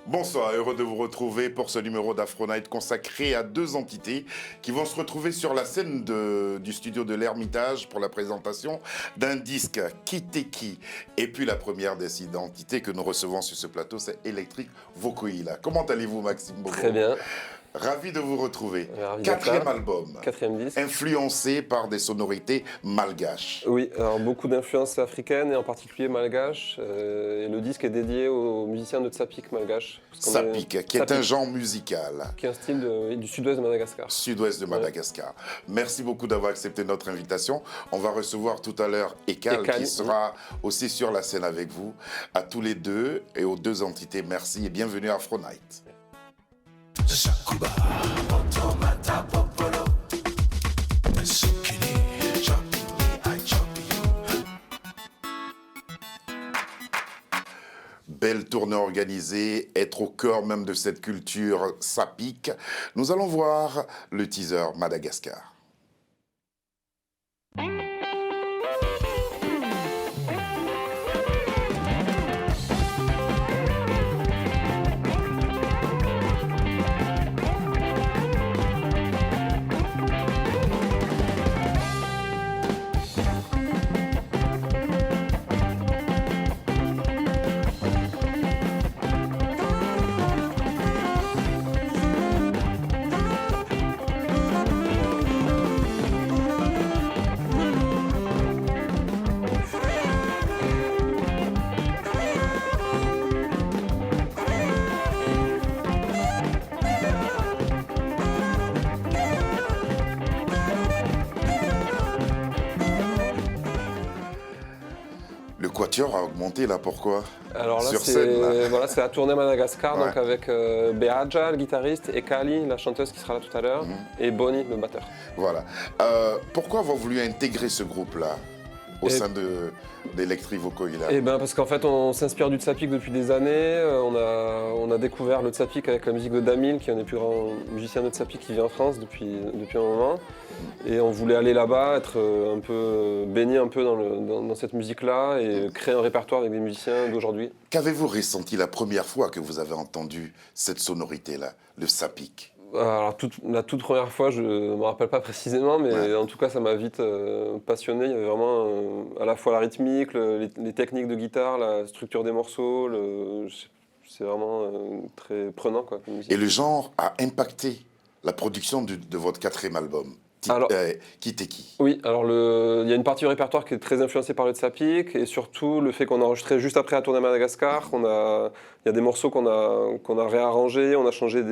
Bonsoir, heureux de vous retrouver pour ce numéro d'Afro Night consacré à deux entités qui vont se retrouver sur la scène du studio de l'Ermitage pour la présentation d'un disque Kiteki. Et puis la première des identités que nous recevons sur ce plateau, c'est Electric Vokoila. Comment allez-vous, Maxime Bobo? Très bien. Ravi de vous retrouver. Ravi Quatrième d'être là. album. Quatrième disque. Influencé par des sonorités malgaches. Oui, alors beaucoup d'influences africaines et en particulier malgaches. Et le disque est dédié aux musiciens de Tsapik malgache. Tsapik, qui est un genre musical. Qui est un style du sud-ouest de Madagascar. Sud-ouest de Madagascar. Ouais. Merci beaucoup d'avoir accepté notre invitation. On va recevoir tout à l'heure Ekal qui sera aussi sur la scène avec vous. À tous les deux et aux deux entités, merci et bienvenue à Afro Night. Belle tournée organisée, être au cœur même de cette culture sapik. Nous allons voir le teaser Madagascar. Le quatuor a augmenté là, pourquoi? Alors là, sur scène, voilà, c'est la tournée Madagascar, ouais. Donc avec Beaja, le guitariste, et Kali, la chanteuse qui sera là tout à l'heure, et Bonnie, le batteur. Voilà. Pourquoi avoir voulu intégrer ce groupe-là au sein d'Electric Vokoila? Eh ben parce qu'en fait, on s'inspire du Tsapik depuis des années. On a découvert le Tsapik avec la musique de Damil, qui est un des plus grands musiciens de Tsapik qui vit en France depuis un moment. Et on voulait aller là-bas, être un peu baigné un peu dans cette musique-là et créer un répertoire avec des musiciens d'aujourd'hui. Qu'avez-vous ressenti la première fois que vous avez entendu cette sonorité-là, le Tsapik? Alors la toute première fois, je ne me rappelle pas précisément, mais en tout cas ça m'a vite passionné. Il y avait vraiment à la fois la rythmique, les techniques de guitare, la structure des morceaux. C'est vraiment très prenant, quoi, comme musique. Et le genre a impacté la production de votre quatrième album, Kiteki. Oui, alors il y a une partie du répertoire qui est très influencée par le Tsapik et surtout le fait qu'on a enregistré juste après la tournée à Madagascar. Il y a des morceaux qu'on a réarrangés, on a changé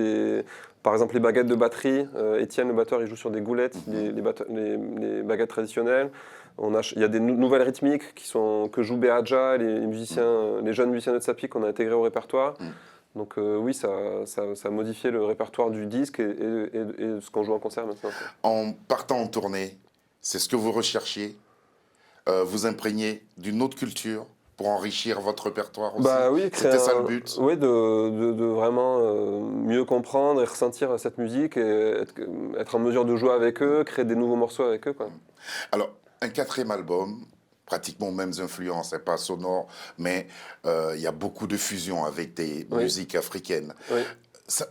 par exemple les baguettes de batterie. Étienne, le batteur, il joue sur des goulettes, les baguettes traditionnelles. Il y a des nouvelles rythmiques que joue Beaja, les jeunes musiciens de Tsapik qu'on a intégrés au répertoire. Donc oui, ça a modifié le répertoire du disque et ce qu'on joue en concert maintenant. En partant en tournée, c'est ce que vous recherchiez, vous imprégner d'une autre culture pour enrichir votre répertoire aussi. Bah oui, c'était ça le but. Oui, de vraiment mieux comprendre et ressentir cette musique et être en mesure de jouer avec eux, créer des nouveaux morceaux avec eux, quoi. Alors, un quatrième album, pratiquement aux mêmes influences, pas sonore, mais il y a beaucoup de fusion avec des musiques africaines. Oui.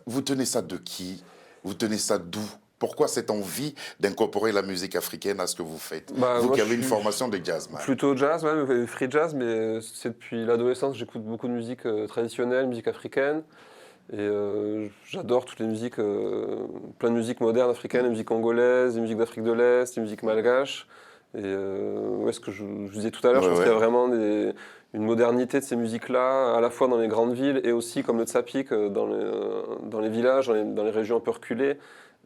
Vous tenez ça de qui? Vous tenez ça d'où? Pourquoi cette envie d'incorporer la musique africaine à ce que vous faites? Vous qui avez une formation de jazzman. Plutôt jazz, free jazz, mais c'est depuis l'adolescence que j'écoute beaucoup de musique traditionnelle, musique africaine. Et j'adore toutes les musiques, plein de musiques modernes africaines, les musiques congolaises, les musiques d'Afrique de l'Est, les musiques malgaches. Et ce que je vous disais tout à l'heure, je pense qu'il y a vraiment une modernité de ces musiques-là, à la fois dans les grandes villes et aussi, comme le Tsapik, dans les villages, dans les régions un peu reculées.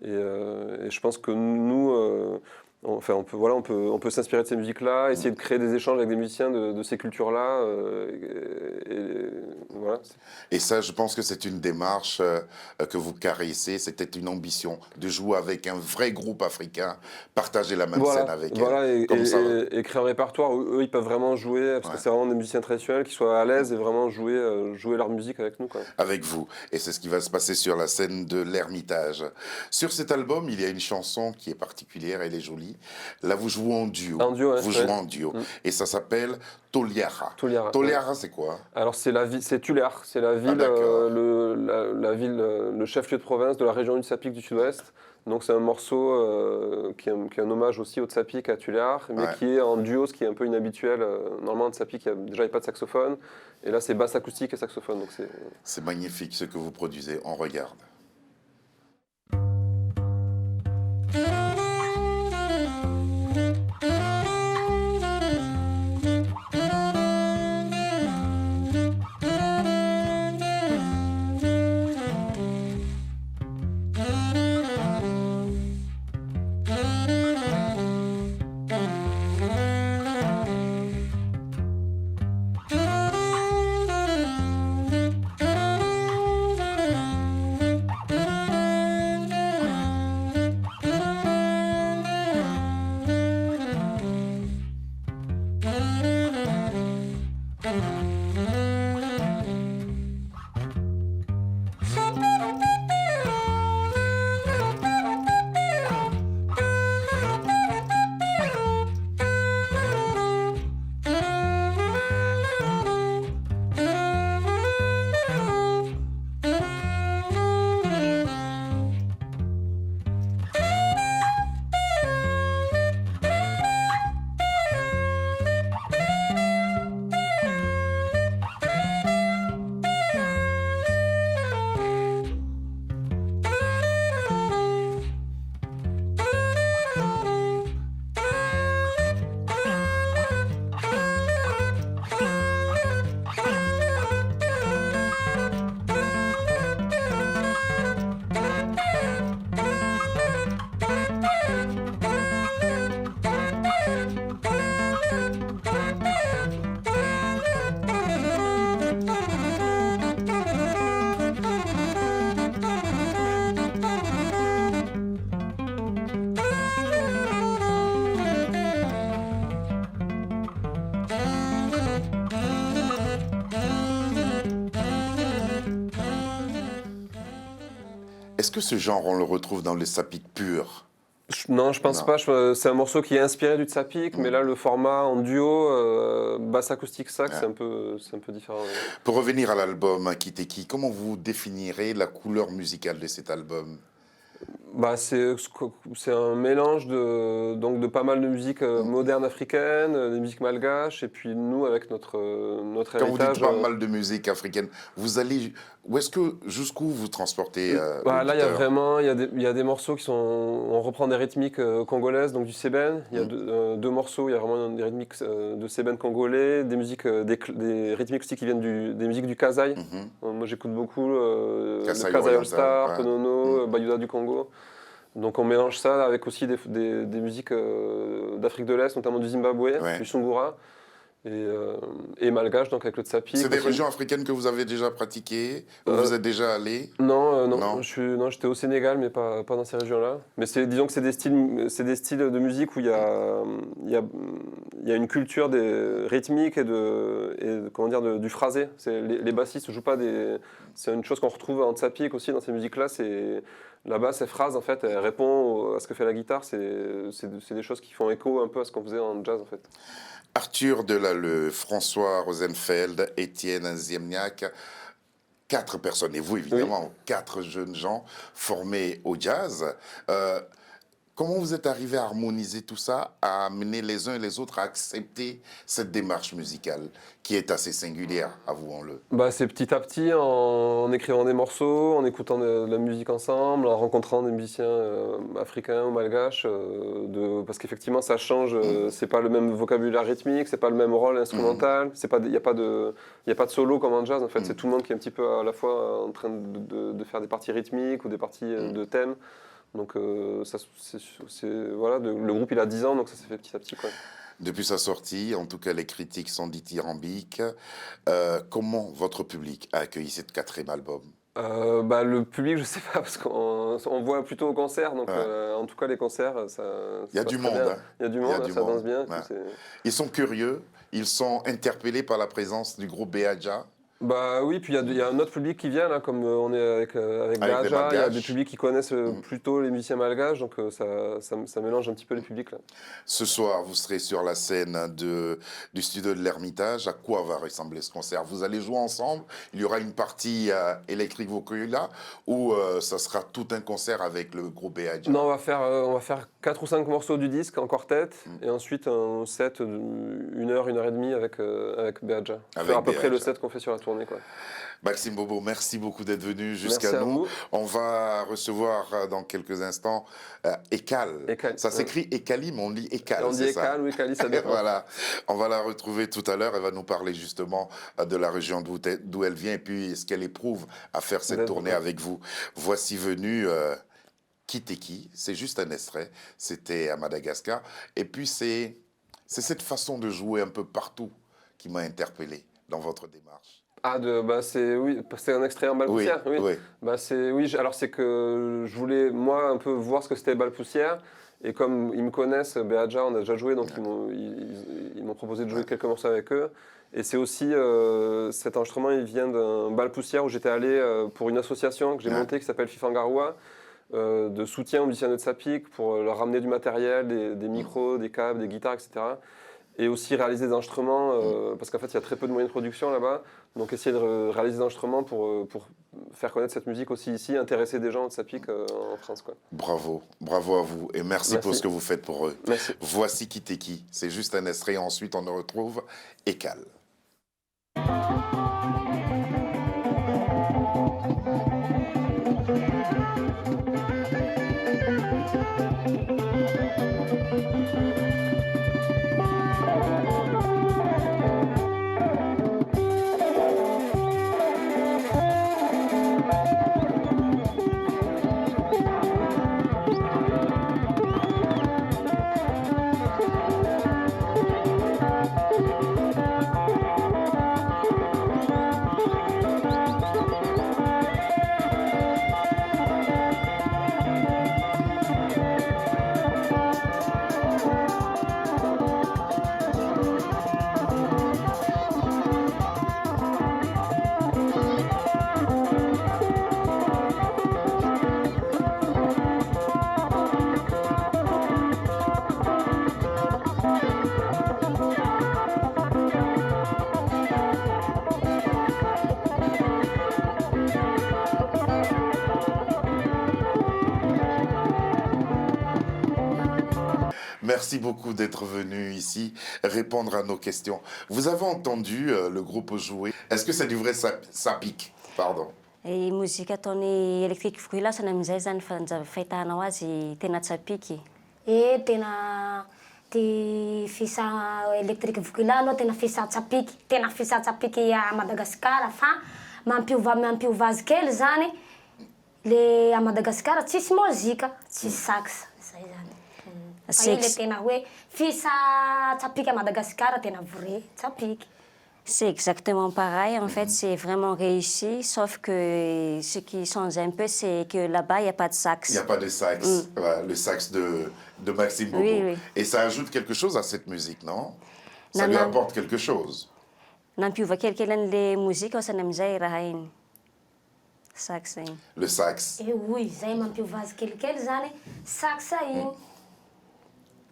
Et je pense que nous, on peut s'inspirer de ces musiques-là, essayer de créer des échanges avec des musiciens de ces cultures-là. Voilà. Et ça, je pense que c'est une démarche que vous caressez. C'était une ambition de jouer avec un vrai groupe africain, partager la même scène avec eux. Et créer un répertoire où eux, ils peuvent vraiment jouer, parce que c'est vraiment des musiciens traditionnels qui soient à l'aise et vraiment jouer leur musique avec nous, quoi. Avec vous. Et c'est ce qui va se passer sur la scène de l'Ermitage. Sur cet album, il y a une chanson qui est particulière, elle est jolie. Kiteki. Là, vous jouez en duo. En duo, ouais, Vous jouez en duo. Et ça s'appelle Toliara. Toliara. Toliara, c'est quoi? Alors c'est la ville, c'est Tuléar, c'est la ville, d'accord. la ville, le chef-lieu de province de la région du Tsapic du Sud-Ouest. Donc c'est un morceau qui est un hommage aussi au Tsapic à Tuléar, mais Ouais. qui est en duo, ce qui est un peu inhabituel. Normalement, en Tsapic, déjà il n'y a pas de saxophone, et là c'est basse acoustique et saxophone. Donc c'est C'est magnifique ce que vous produisez. On regarde. Est-ce que ce genre, on le retrouve dans le sapik pur? Non, je pense Non. pas. C'est un morceau qui est inspiré du Tsapic, mais là le format en duo, basse acoustique sax, Ouais. c'est un peu différent. Ouais. Pour revenir à l'album Kiteki, comment vous définirez la couleur musicale de cet album? Bah, c'est un mélange donc de pas mal de musique moderne africaine, des musiques malgaches, et puis nous avec notre Quand vous dites héritage. pas mal de musique africaine, vous allez jusqu'où vous transportez Bah, là, il y a l'auditeur? vraiment, il y a des morceaux qui sont, on reprend des rythmiques congolaises, donc du sébène. Il y a deux morceaux, il y a vraiment des rythmiques de sébène congolais, des musiques, des rythmiques aussi qui viennent des musiques du Kasaï. Moi, j'écoute beaucoup le Kasaï Kasaï All oriental, Star, ouais. Konono, Bayouda du Congo. Donc on mélange ça avec aussi des musiques d'Afrique de l'Est, notamment du Zimbabwe, Ouais. du Sungura, et malgache, donc avec le Tsapi. C'est des régions africaines que vous avez déjà pratiquées, où vous êtes déjà allé? Non, Non. non, j'étais au Sénégal, mais pas dans ces régions-là. Mais disons que c'est des styles de musique où il y a une culture des rythmiques comment dire, du phrasé. Les bassistes jouent pas c'est une chose qu'on retrouve en Tsapic aussi dans ces musiques-là. La basse, elle phrase en fait, elle répond à ce que fait la guitare. C'est des choses qui font écho un peu à ce qu'on faisait en jazz en fait. Arthur Delalleux, François Rosenfeld, Étienne Ziemniak, 4 personnes, et vous évidemment, 4 jeunes gens formés au jazz. Comment vous êtes arrivé à harmoniser tout ça, à amener les uns et les autres à accepter cette démarche musicale qui est assez singulière, avouons-le? Bah, c'est petit à petit, en écrivant des morceaux, en écoutant de la musique ensemble, en rencontrant des musiciens africains ou malgaches, parce qu'effectivement ça change, c'est pas le même vocabulaire rythmique, c'est pas le même rôle instrumental, il n'y a pas de solo comme en jazz en fait, c'est tout le monde qui est un petit peu à la fois en train de faire des parties rythmiques ou des parties de thèmes. Donc voilà, le groupe il a 10 ans, donc ça s'est fait petit à petit quoi. Depuis sa sortie, en tout cas les critiques sont dithyrambiques. Comment votre public a accueilli cet 4e album? Bah, le public, je sais pas, parce qu'on voit plutôt au concert, donc en tout cas les concerts, Il y a passe du très monde, bien. hein. Il y a du Il y a monde, du ça monde, danse bien. ouais. Puis Ils sont curieux, ils sont interpellés par la présence du groupe Beaja. Bah oui, puis il y a un autre public qui vient, là, comme on est avec Avec des Beaja, il y a des malgaches. publics qui connaissent plutôt les musiciens malgaches, donc ça mélange un petit peu les publics, là. Ce soir, vous serez sur la scène du studio de l'Ermitage. À quoi va ressembler ce concert? Vous allez jouer ensemble? Il y aura une partie électrique vocula ou ça sera tout un concert avec le groupe Beaja? Non, on va faire 4 ou 5 morceaux du disque en quartet, et ensuite un set d'une heure, 1 heure et demie avec Beaja. Avec Faire à peu près le Beaja. set qu'on fait sur la tournée, quoi. Maxime Bobo, merci beaucoup d'être venu jusqu'à Merci à nous. vous. On va recevoir dans quelques instants Ekal. Ekal, Ça ouais. s'écrit Ekali, mais on dit Ekal, On dit c'est ça? Ekal ou Ekali, ça dépend. Voilà, on va la retrouver tout à l'heure. Elle va nous parler justement de la région d'où elle vient et puis ce qu'elle éprouve à faire cette D'accord. tournée avec vous. Voici venu Kiteki, c'est juste un extrait. C'était à Madagascar. Et puis c'est cette façon de jouer un peu partout qui m'a interpellé dans votre démarche. C'est un extrait en balle Oui, poussière, oui. oui. Alors c'est que je voulais moi un peu voir ce que c'était balle poussière, et comme ils me connaissent, Beaja, on a déjà joué, donc ils m'ont proposé de jouer quelques morceaux avec eux. Et c'est aussi cet enregistrement, il vient d'un balle poussière où j'étais allé pour une association que j'ai montée qui s'appelle Fifangaroua, de soutien aux musiciens de Tsapik pour leur ramener du matériel, des micros, des câbles, des guitares, etc. Et aussi réaliser des enregistrements, parce qu'en fait il y a très peu de moyens de production là-bas, donc essayer de réaliser des enregistrements pour faire connaître cette musique aussi ici, intéresser des gens de Tsapik en France, quoi. Bravo, bravo à vous et merci pour ce que vous faites pour eux. Merci. Voici Kiteki, c'est juste un extrait, ensuite on retrouve Ekal. Merci beaucoup d'être venu ici répondre à nos questions. Vous avez entendu le groupe jouer. Est-ce que c'est du vrai Tsapik? Pardon. E mozika ataony électrique voilasana amin'izay zany fahitanao azy tena tsapiky. Tena ty fisa électrique voila aloha tena fisa tsapiky, tena fisa tsapiky à Madagasikara fa mampiova azy kely zany le à Madagasikara tsisy mozika, tsisy sax, zay zany. Fa io le tena hoe fisa tsapiky à Madagasikara tena vrai tsapiky. C'est exactement pareil, en fait, c'est vraiment réussi, sauf que ce qui change un peu, c'est que là-bas, il n'y a pas de sax. Il n'y a pas de sax, voilà, le sax de Maxime Bobo. Oui, oui. Et ça ajoute quelque chose à cette musique, non? Ça lui apporte quelque chose. Nampiova kelikely le musique ao sana amin'izay raha iny. Sax iny. Le sax. Oui, zay mampiova azy kelikely zany sax iny.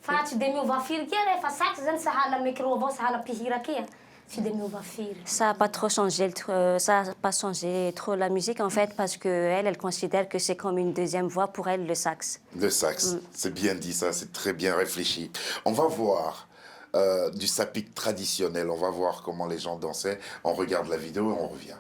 Fa tsy de miova firy kely fa sax zany sahala micro avao, sahala mpihira kia. Ça n'a pas trop changé, ça n'a pas changé trop la musique en fait parce qu'elle, elle considère que c'est comme une deuxième voix pour elle, le sax. Le sax, c'est bien dit ça, c'est très bien réfléchi. On va voir du Tsapik traditionnel, on va voir comment les gens dansaient. On regarde la vidéo et on revient.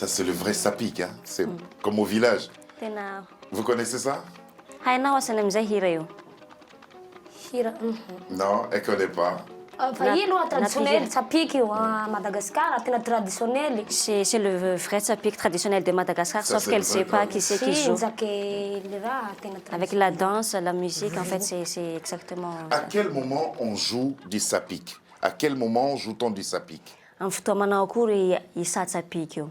Ça, c'est le vrai sapik, hein? C'est comme au village. Tena Vous connaissez ça? hainao asany amin'izay hira io. Hira. Non, elle ne connaît pas. Fa io aloha traditionnel tsapiky io à Madagascar, tena traditionnel. C'est le vrai tsapik traditionnel de Madagascar, Ça, sauf c'est qu'elle le ne vrai sait pas club. qui c'est qui Si, joue. nzake le raha tena Avec la danse, la musique, en fait, c'est exactement À ça. quel moment on joue du sapik? À quel moment joue-t-on du sapik? Amin'ny fotoa manao akory isa tsapik io.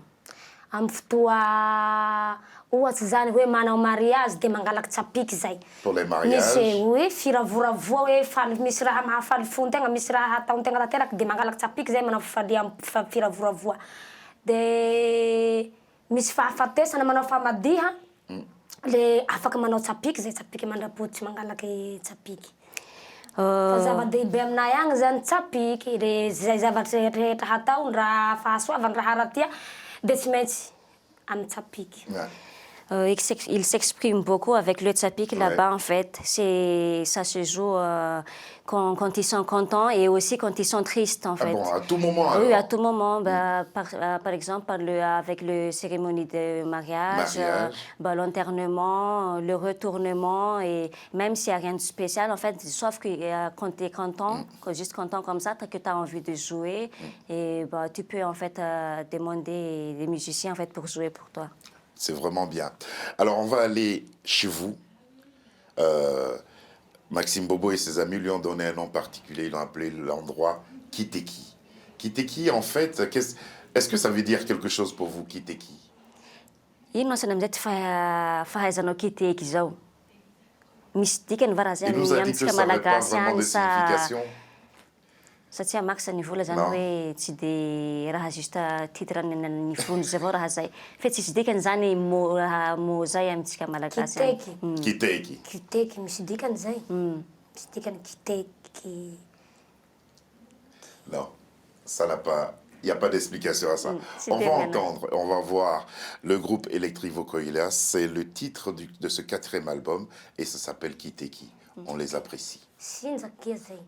Amin'ny fotoa ohatsy zany hoe manao mariage dia mangalaky tsapiky zay. Pour les Misy mariages. hoe firavoravoa hoe faly misy raha mahafaly fontegna, misy raha ataon-tegna tanteraky dia mangalaky tsapiky zay manao firavoravoa. Dia misy fahafatesana manao famadiha, le afaka manao tsapiky zay tsapiky mandrapotsy mangalaky tsapiky. Fa zava-dehibe aminay agny zany tsapiky, le zay zavatra rehetra hatao, raha fahasoavana, raha ratia, dia tsy maintsy amin'ny tsapiky. Ouais. Il s'exprime beaucoup avec le tsapik là-bas, Ouais. en fait. Ça se joue quand ils sont contents et aussi quand ils sont tristes, en Ah fait. bon, à tout moment Oui, alors? à tout moment. Bah, par exemple, avec le cérémonie de mariage, l'enterrement, le retournement, et même s'il n'y a rien de spécial, en fait, sauf que quand tu es content, juste content comme ça, que tu as envie de jouer, et bah, tu peux en fait demander des musiciens en fait, pour jouer pour toi. C'est vraiment bien. Alors, on va aller chez vous. Maxime Bobo et ses amis lui ont donné un nom particulier. Ils l'ont appelé l'endroit Kiteki. Kiteki, en fait, est-ce que ça veut dire quelque chose pour vous, Kiteki? Ino asany amin'izay tsy fahaizanao kiteky zao. Misy dikany va raha Il zany nous a dit que amintsika ça n'avait pas malagasy vraiment any de sa signification. satria maka sa nivola zany Non. hoe tsy de raha juste titre ny vonjy zay vao raha zay. Fe tsisy dikany zany mo zay amintsika malagasy any. Kiteky. Kiteki. Kiteky, misy dikany zay. Misy dikany kiteky. Non, ça n'a pas... Il n'y a pas d'explication à ça. c'est On va bien, entendre, on va voir le groupe Electric Vokoila. C'est le titre de ce 4e album et ça s'appelle Kiteki. On les apprécie. Sinjakia zay.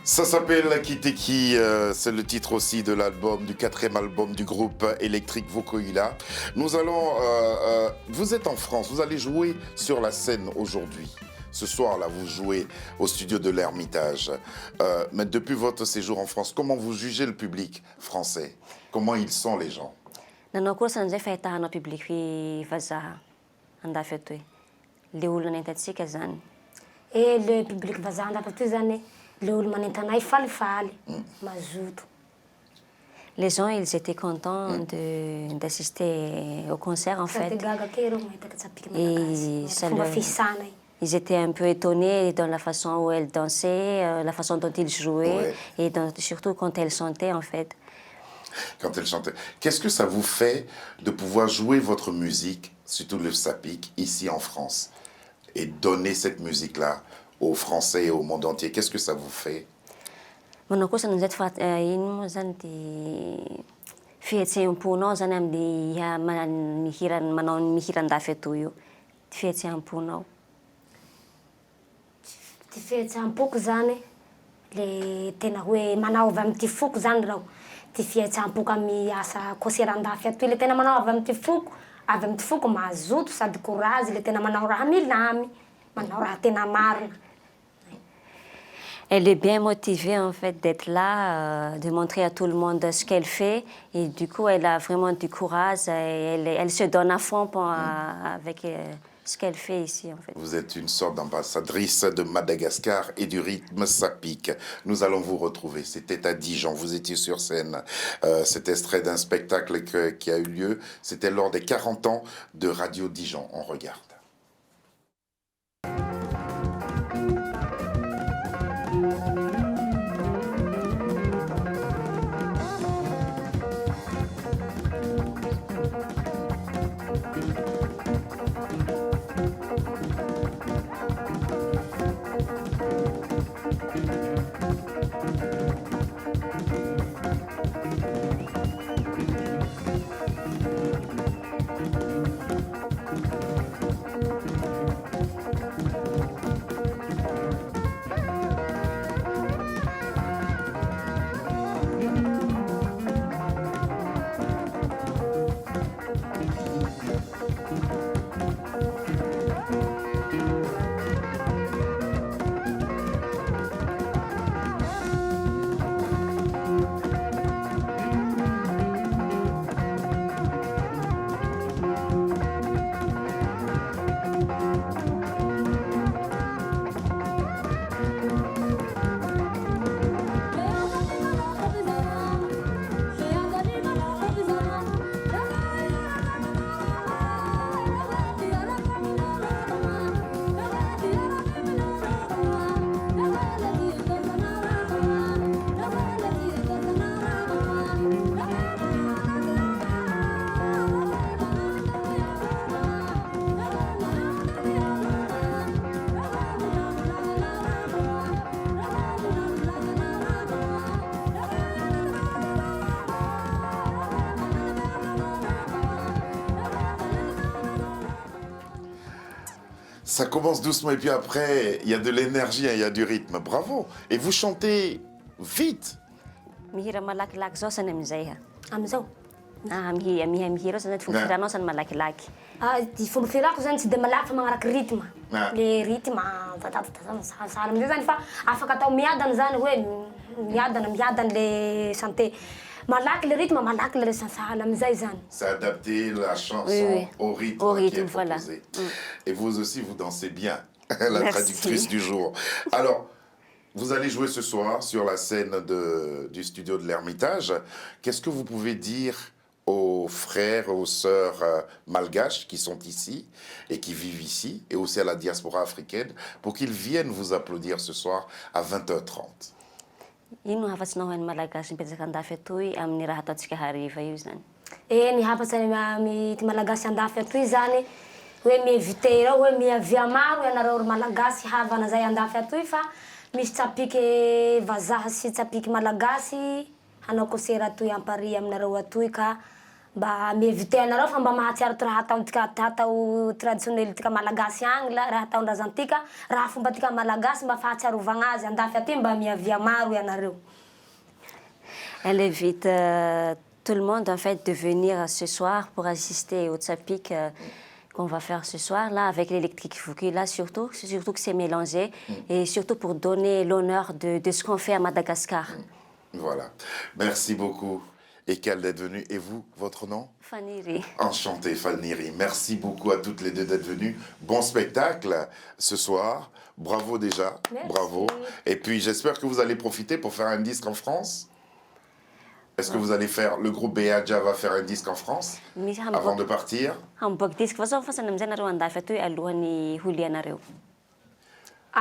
Ça s'appelle Kiteki, c'est le titre aussi de l'album, du 4e album du groupe Electric Vokoila. Nous allons, vous êtes en France, vous allez jouer sur la scène aujourd'hui. Ce soir-là, vous jouez au studio de l'Ermitage. Mais depuis votre séjour en France, comment vous jugez le public français? Comment ils sont les gens? Nanao koa san'izay fahitahana public vazaha andafy atoy. Le olona nentantsika zany. E le public vazaha andafy atoy zany, le olo manentanay falifaly, mazoto. Les gens, ils étaient contents d'assister au concert en fait. Et ça ils étaient un peu étonnés dans la façon où elle dansait, la façon dont ils jouaient, et surtout quand elle chantait en fait. Quand elle chantait. Qu'est-ce que ça vous fait de pouvoir jouer votre musique, surtout le sapik, ici en France, et donner cette musique-là aux Français et au monde entier? Qu'est-ce que ça vous fait? Manao kosa ny zay ino moa zany ty fihetseham-ponao zany amin'ny manao ny mihirandafy atoy io. Ty fihetseham-ponao. Ty fihetseham-poko zany, le tena hoe manao avy amin'ny ty foko zany raho. Ty fihetseham-poko amin'ny asa konserandafy atoy, le tena manao avy amin'ny ty foko mazoto sady courage, le tena manao raha milamy, manao raha tena marina. Elle est bien motivée en fait d'être là, de montrer à tout le monde ce qu'elle fait. Et du coup, elle a vraiment du courage et elle se donne à fond avec ce qu'elle fait ici en fait. Vous êtes une sorte d'ambassadrice de Madagascar et du rythme sapik. Nous allons vous retrouver. C'était à Dijon, vous étiez sur scène. Cet extrait d'un spectacle qui a eu lieu. C'était lors des 40 ans de Radio Dijon. On regarde. Ça commence doucement et puis après, il y a de l'énergie, il y a du rythme. Bravo. Et vous chantez vite. Mihira malakilaky zao sany amin'izay ha. Amizao? Mihira zany ty fomba firanao sany malakilaky. Ty fomba firako zany tsy de malaky fa magnaraky rythme. Le rythme sahala amizay zany fa afaka atao miadana zany hoe miadana le santé. Malaky le rythme, malaky le sahala amizay zany. C'est adapter la chanson au rythme qui est voilà. proposé. Et vous aussi, vous dansez bien. La traductrice du jour. Alors, vous allez jouer ce soir sur la scène du studio de l'Ermitage. Qu'est-ce que vous pouvez dire aux frères, aux sœurs malgaches qui sont ici et qui vivent ici, et aussi à la diaspora africaine, pour qu'ils viennent vous applaudir ce soir à 20h30? Ino hafatsy hoan'ny malagasy mipetraka andafy atoy amin'ny raha ataontsika hariva io zany? Ny hafatsy ty malagasy andafy atoy zany, hoe miévité reo, hoe miavia maro ianareo ry malagasy havana zay andafy atoy fa misy tsapiky vazaha sy tsapiky malagasy hanao concert atoy ampari aminareo atoy ka mba miévité anareo fa mba mahatsiaro ty raha atao traditionnel tika malagasy agny la raha ataon-draza antika raha fomba tika malagasy mba fahatsiarovagna azy andafy atoy mba miavia maro ianareo. Elle invite tout le monde en fait de venir ce soir pour assister au tsapik qu'on va faire ce soir là avec l'électrique Fuki là surtout que c'est mélangé et surtout pour donner l'honneur de ce qu'on fait à Madagascar. Voilà. Merci beaucoup. et qu'elle d'être venue. Et vous, votre nom? Fanny. Enchanté, Fanny. Merci beaucoup à toutes les deux d'être venues. Bon spectacle ce soir. Bravo déjà. Merci. Bravo. Et puis, j'espère que vous allez profiter pour faire un disque en France. Est-ce que vous allez faire, le groupe Beaja va faire un disque en France avant de partir?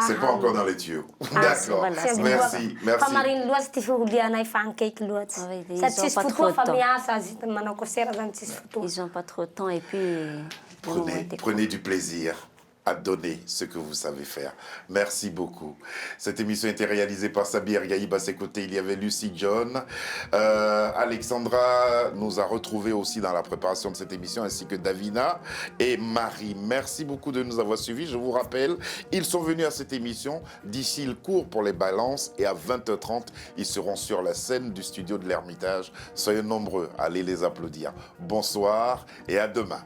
C'est pas encore dans les tuyaux. D'accord. Merci. Merci. Ils n'ont pas trop de temps et puis... Prenez du plaisir à donner ce que vous savez faire. Merci beaucoup. Cette émission a été réalisée par Sabir Gaïb. À ses côtés, il y avait Lucy John. Alexandra nous a retrouvés aussi dans la préparation de cette émission, ainsi que Davina et Marie. Merci beaucoup de nous avoir suivis. Je vous rappelle, ils sont venus à cette émission. D'ici le cours pour les balances et à 20h30, ils seront sur la scène du studio de l'Ermitage. Soyez nombreux à aller les applaudir. Bonsoir et à demain.